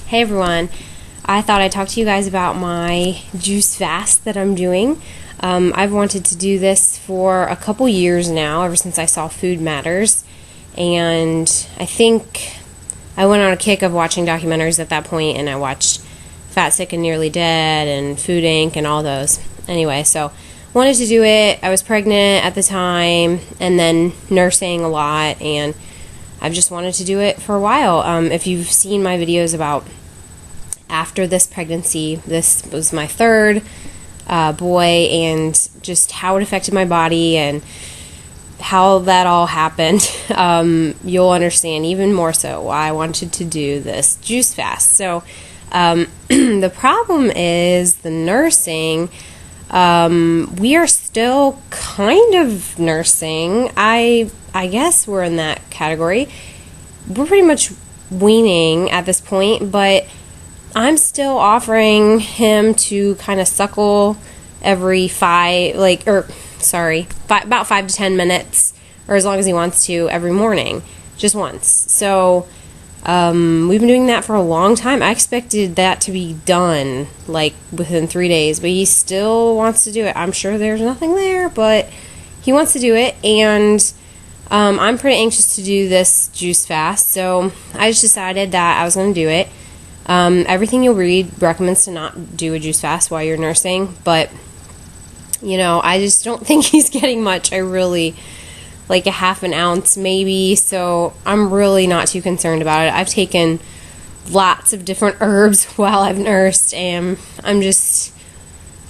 Hey everyone, I thought I'd talk to you guys about my juice fast that I'm doing. I've wanted to do this for a couple years now, ever since I saw Food Matters, and I think I went on a kick of watching documentaries at that point, and I watched Fat, Sick, and Nearly Dead and Food Inc. and all those. Anyway, so wanted to do it. I was pregnant at the time and then nursing a lot, and I've just wanted to do it for a while. If you've seen my videos about after this pregnancy, this was my third boy, and just how it affected my body and how that all happened, you'll understand even more so why I wanted to do this juice fast. So the problem is the nursing. We are still kind of nursing. I guess we're in that category. We're pretty much weaning at this point, but I'm still offering him to kind of suckle every about 5 to 10 minutes, or as long as he wants to, every morning, just once. So we've been doing that for a long time. I expected that to be done like within 3 days, but he still wants to do it. I'm sure there's nothing there, but he wants to do it, and I'm pretty anxious to do this juice fast, so I just decided that I was going to do it. Everything you'll read recommends to not do a juice fast while you're nursing, but I just don't think he's getting much. I really like a half an ounce maybe, so I'm really not too concerned about it. I've taken lots of different herbs while I've nursed, and I'm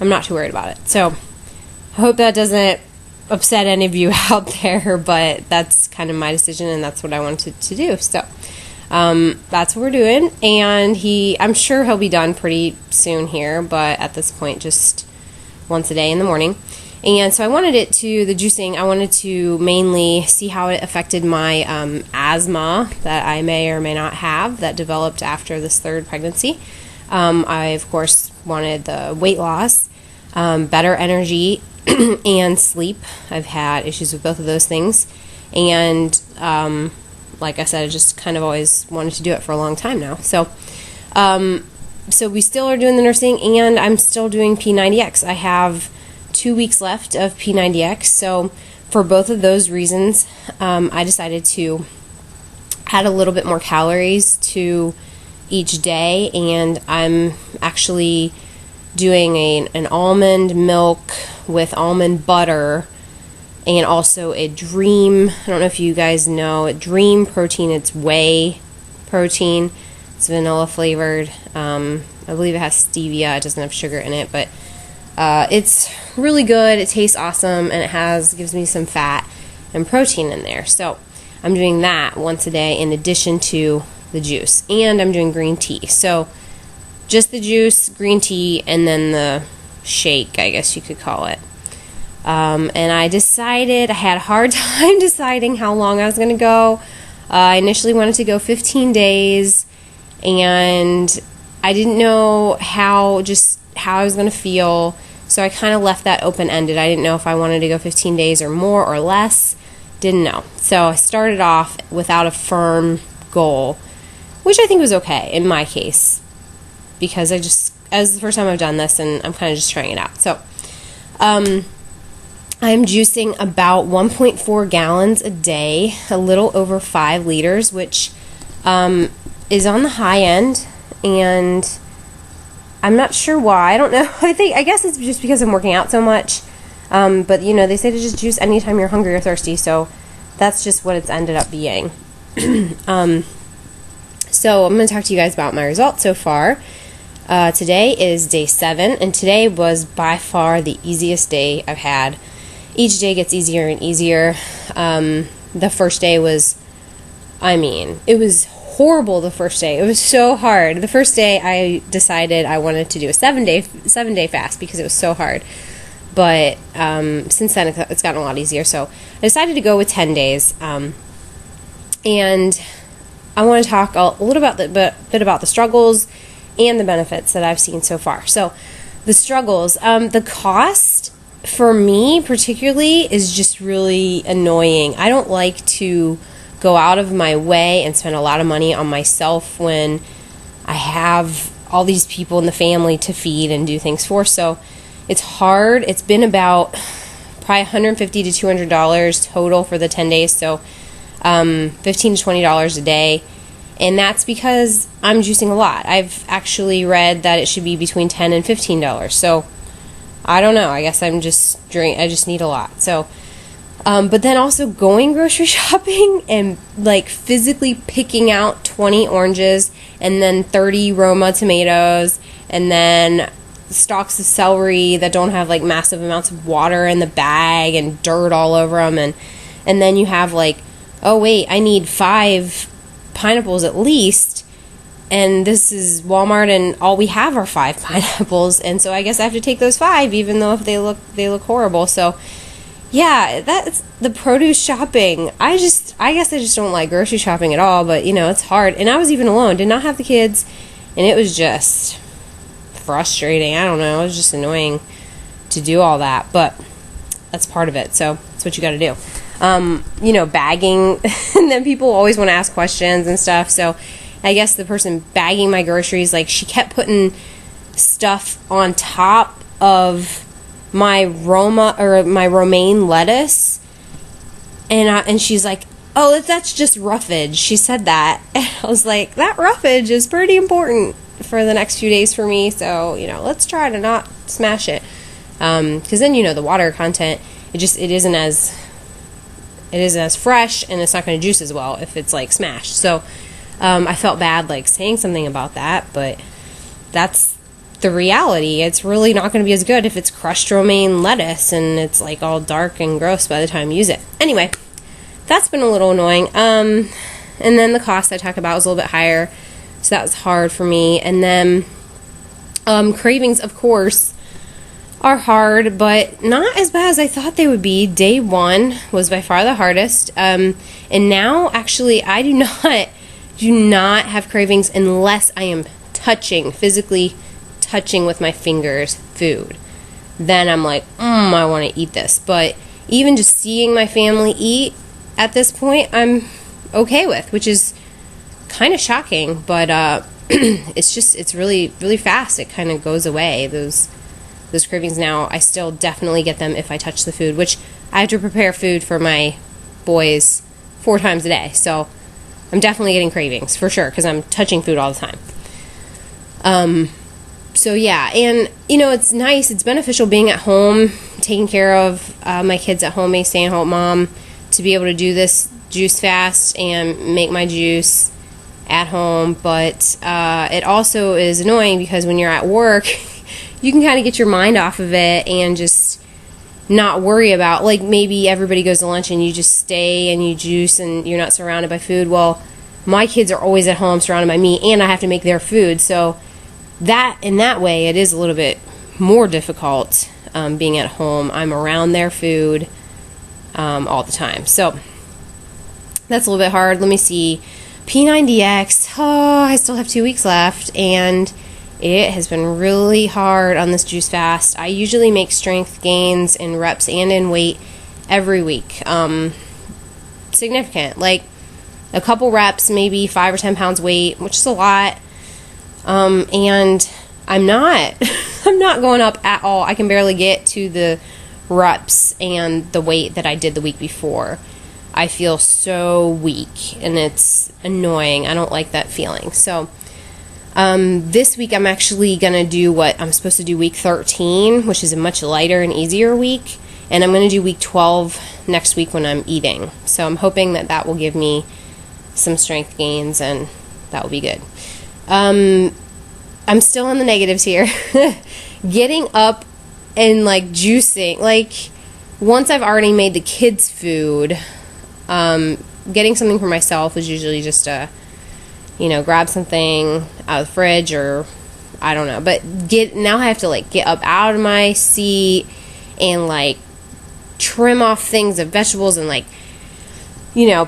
not too worried about it. So I hope that doesn't upset any of you out there, but that's kind of my decision, and that's what I wanted to do. So that's what we're doing, and I'm sure he'll be done pretty soon here, but at this point just once a day in the morning. And so I wanted the juicing, I wanted to mainly see how it affected my asthma that I may or may not have that developed after this third pregnancy. I, of course, wanted the weight loss, better energy, and sleep. I've had issues with both of those things, and like I said, I just kind of always wanted to do it for a long time now. So we still are doing the nursing, and I'm still doing P90X. I have 2 weeks left of P90X, so for both of those reasons, I decided to add a little bit more calories to each day, and I'm actually doing an almond milk with almond butter, and also a Dream, I don't know if you guys know, a Dream protein. It's whey protein. It's vanilla flavored. I believe it has stevia. It doesn't have sugar in it, but it's really good. It tastes awesome, and it gives me some fat and protein in there. So I'm doing that once a day in addition to the juice, and I'm doing green tea. So just the juice, green tea, and then the shake, I guess you could call it. And I had a hard time deciding how long I was going to go. I initially wanted to go 15 days, and I didn't know how I was going to feel, so I kind of left that open-ended. I didn't know if I wanted to go 15 days or more or less. Didn't know. So I started off without a firm goal, which I think was okay in my case, because as the first time I've done this, and I'm kind of just trying it out. So I'm juicing about 1.4 gallons a day, a little over 5 liters, which is on the high end, and I'm not sure why. I don't know. I guess it's just because I'm working out so much, but they say to just juice anytime you're hungry or thirsty, so that's just what it's ended up being. So I'm going to talk to you guys about my results so far. Today is day 7, and today was by far the easiest day I've had. Each day gets easier and easier. The first day was, it was horrible the first day. It was so hard. The first day I decided I wanted to do a 7-day fast because it was so hard. But since then it's gotten a lot easier. So I decided to go with 10 days. And I want to talk a little bit about the struggles and the benefits that I've seen so far. So the struggles, the cost for me particularly is just really annoying. I don't like to go out of my way and spend a lot of money on myself when I have all these people in the family to feed and do things for. So it's hard. It's been about probably $150 to $200 total for the 10 days. So $15 to $20 a day. And that's because I'm juicing a lot. I've actually read that it should be between $10 and $15. So I don't know. I guess I just need a lot. So, but then also going grocery shopping and like physically picking out 20 oranges and then 30 Roma tomatoes and then stalks of celery that don't have like massive amounts of water in the bag and dirt all over them. And then you have like, oh wait, I need 5 pineapples at least, and this is Walmart and all we have are 5 pineapples, and so I guess I have to take those 5 even though if they look horrible. So yeah, that's the produce shopping. I guess I just don't like grocery shopping at all, but it's hard. And I was even alone, did not have the kids, and it was just frustrating. I don't know, it was just annoying to do all that, but that's part of it. So that's what you got to do. Bagging, and then people always want to ask questions and stuff. So I guess the person bagging my groceries, like, she kept putting stuff on top of my my romaine lettuce, and she's like, oh, that's just roughage. She said that, and I was like, that roughage is pretty important for the next few days for me. So let's try to not smash it, because then the water content, it isn't as fresh, and it's not going to juice as well if it's like smashed. So I felt bad like saying something about that, but that's the reality. It's really not going to be as good if it's crushed romaine lettuce and it's like all dark and gross by the time you use it. Anyway, that's been a little annoying. And then the cost I talked about was a little bit higher, so that was hard for me. And then cravings, of course, are hard, but not as bad as I thought they would be. Day 1 was by far the hardest, and now actually I do not have cravings unless I am physically touching with my fingers food. Then I'm like, I want to eat this. But even just seeing my family eat at this point, I'm okay with, which is kind of shocking, but it's really, really fast. It kind of goes away, those cravings. Now I still definitely get them if I touch the food, which I have to prepare food for my boys 4 times a day, so I'm definitely getting cravings for sure because I'm touching food all the time. So yeah, and it's nice, it's beneficial being at home, taking care of my kids at home, being stay-at-home mom, to be able to do this juice fast and make my juice at home. But it also is annoying because when you're at work, you can kind of get your mind off of it and just not worry about, like, maybe everybody goes to lunch and you just stay and you juice and you're not surrounded by food. Well, my kids are always at home surrounded by me, and I have to make their food. So that, in that way, it is a little bit more difficult being at home. I'm around their food all the time. So that's a little bit hard. Let me see. P90X. Oh, I still have 2 weeks left, and it has been really hard on this juice fast. I usually make strength gains in reps and in weight every week. Significant. Like a couple reps, maybe 5 or 10 pounds weight, which is a lot. And I'm not going up at all. I can barely get to the reps and the weight that I did the week before. I feel so weak, and it's annoying. I don't like that feeling. So this week I'm actually going to do what I'm supposed to do week 13, which is a much lighter and easier week. And I'm going to do week 12 next week when I'm eating. So I'm hoping that will give me some strength gains, and that will be good. I'm still in the negatives here. Getting up and like juicing, like once I've already made the kids food, getting something for myself is usually just grab something out of the fridge, or I don't know, but now I have to like get up out of my seat and like trim off things of vegetables and like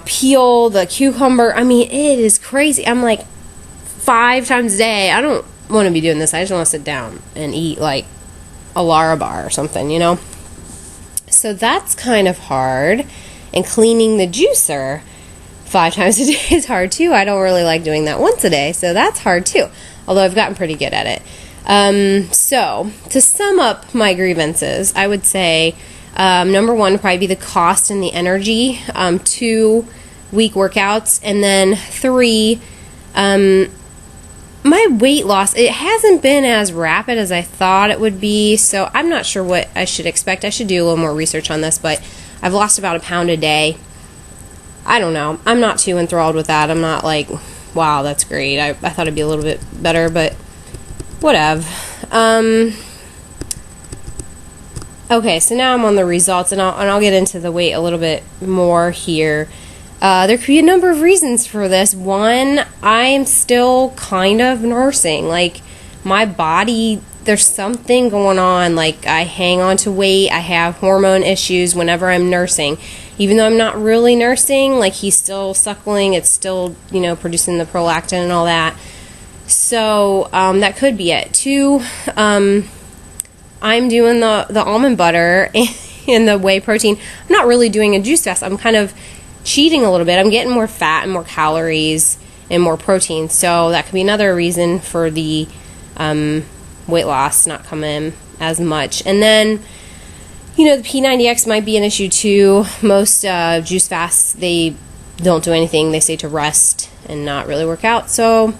peel the cucumber. I mean, it is crazy. I'm like 5 times a day. I don't want to be doing this. I just want to sit down and eat like a Lara bar or something, So that's kind of hard. And cleaning the juicer 5 times a day is hard too. I don't really like doing that once a day, so that's hard too. Although I've gotten pretty good at it. So to sum up my grievances, I would say number 1 would probably be the cost and the energy. 2, weak workouts, and then 3, my weight loss, it hasn't been as rapid as I thought it would be, so I'm not sure what I should expect. I should do a little more research on this, but I've lost about 1 pound a day. I don't know. I'm not too enthralled with that. I'm not like, wow, that's great. I thought it'd be a little bit better, but whatever. Okay, so now I'm on the results, and I'll get into the weight a little bit more here. There could be a number of reasons for this. 1, I'm still kind of nursing. Like, my body, there's something going on. Like, I hang on to weight. I have hormone issues whenever I'm nursing. Even though I'm not really nursing, like, he's still suckling. It's still, producing the prolactin and all that. So, that could be it. 2, I'm doing the almond butter and the whey protein. I'm not really doing a juice fast. I'm kind of cheating a little bit. I'm getting more fat and more calories and more protein, so that could be another reason for the weight loss not coming as much. And then, the P90X might be an issue too. Most juice fasts, they don't do anything. They say to rest and not really work out, so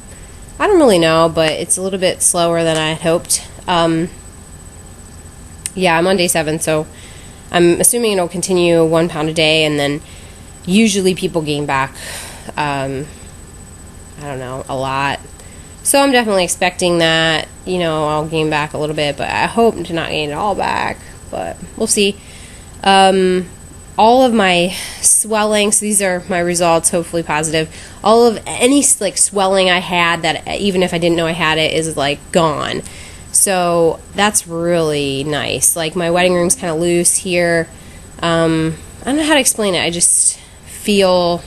I don't really know, but it's a little bit slower than I had hoped. Yeah, I'm on day 7, so I'm assuming it'll continue 1 pound a day, and then usually people gain back, I don't know, a lot. So I'm definitely expecting that, I'll gain back a little bit, but I hope to not gain it all back, but we'll see. All of my swelling, so these are my results, hopefully positive. All of any swelling I had, that even if I didn't know I had it, is gone. So that's really nice. Like, my wedding room's kind of loose here. I don't know how to explain it. I just feel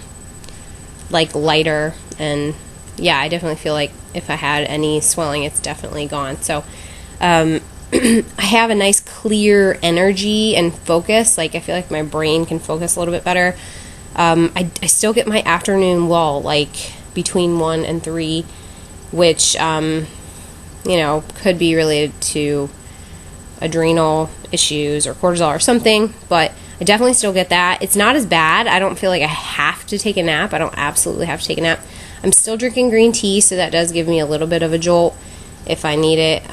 lighter, and yeah, I definitely feel like if I had any swelling, it's definitely gone. So I have a nice clear energy and focus. I feel like my brain can focus a little bit better. I still get my afternoon lull between 1 and 3, which could be related to adrenal issues or cortisol or something, but I definitely still get that. It's not as bad. I don't feel like I have to take a nap. I don't absolutely have to take a nap. I'm still drinking green tea, so that does give me a little bit of a jolt if I need it.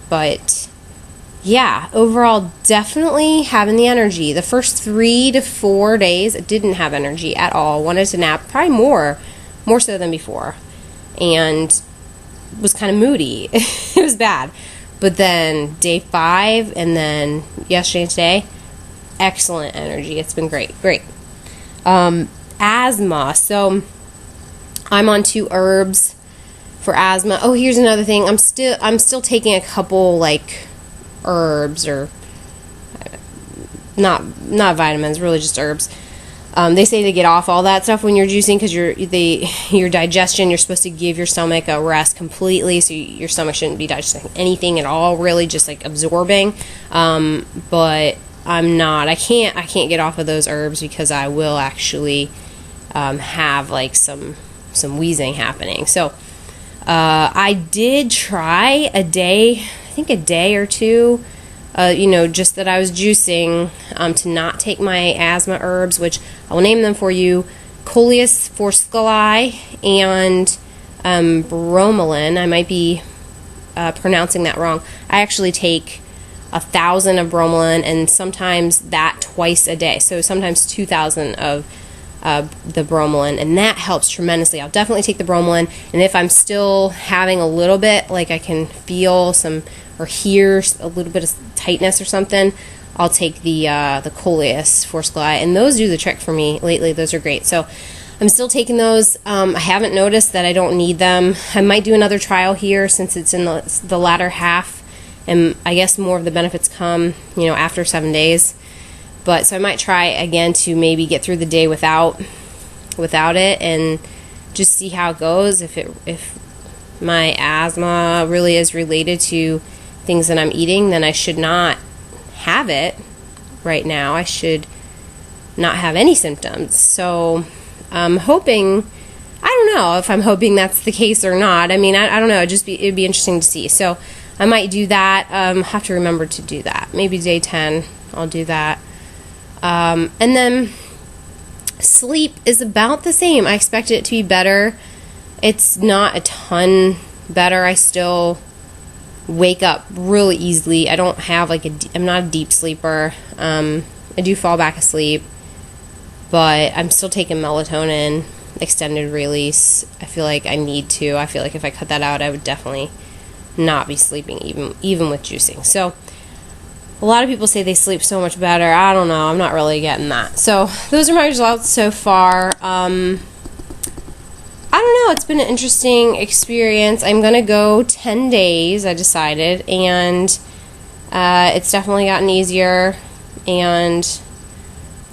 But yeah, overall, definitely having the energy. The first 3 to 4 days, I didn't have energy at all. Wanted to nap, probably more so than before, and was kind of moody. It was bad. But then day 5 and then yesterday and today, excellent energy. It's been great. Asthma. So I'm on 2 herbs for asthma. Oh, here's another thing. I'm still taking a couple herbs, or not vitamins, really just herbs. They say to get off all that stuff when you're juicing, because your digestion, you're supposed to give your stomach a rest completely, so your stomach shouldn't be digesting anything at all, really just absorbing. But I'm not. I can't get off of those herbs, because I will actually have some wheezing happening. So I did try a day or two. Just that I was juicing, to not take my asthma herbs, which I will name them for you: coleus, forskohlii, and bromelain. I might be pronouncing that wrong. I actually take 1,000 of bromelain, and sometimes that twice a day. So sometimes 2,000 of the bromelain, and that helps tremendously. I'll definitely take the bromelain, and if I'm still having a little bit, I can feel some or hear a little bit of tightness or something, I'll take the coleus, forskohlii, and those do the trick for me lately. Those are great. So I'm still taking those. I haven't noticed that I don't need them. I might do another trial here, since it's in the latter half, and I guess more of the benefits come, after 7 days. But so I might try again to maybe get through the day without it, and just see how it goes. If my asthma really is related to things that I'm eating, then I should not have it right now. I should not have any symptoms. So I'm hoping, I don't know if I'm hoping that's the case or not. I mean, I don't know. It'd be interesting to see. So I might do that. Have to remember to do that. Maybe day 10, I'll do that. And then sleep is about the same. I expected it to be better. It's not a ton better. I still wake up really easily. I don't have I'm not a deep sleeper. I do fall back asleep, but I'm still taking melatonin, extended release. I feel like I need to. I feel like if I cut that out, I would definitely not be sleeping even with juicing. So a lot of people say they sleep so much better. I don't know. I'm not really getting that. So those are my results so far. I don't know. It's been an interesting experience. I'm going to go 10 days, I decided, and it's definitely gotten easier, and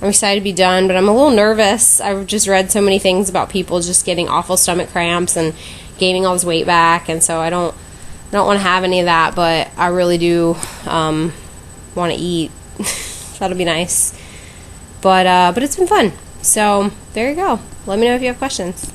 I'm excited to be done, but I'm a little nervous. I've just read so many things about people just getting awful stomach cramps and gaining all this weight back, and so I don't want to have any of that, but I really do want to eat. That'll be nice. But it's been fun. So there you go. Let me know if you have questions.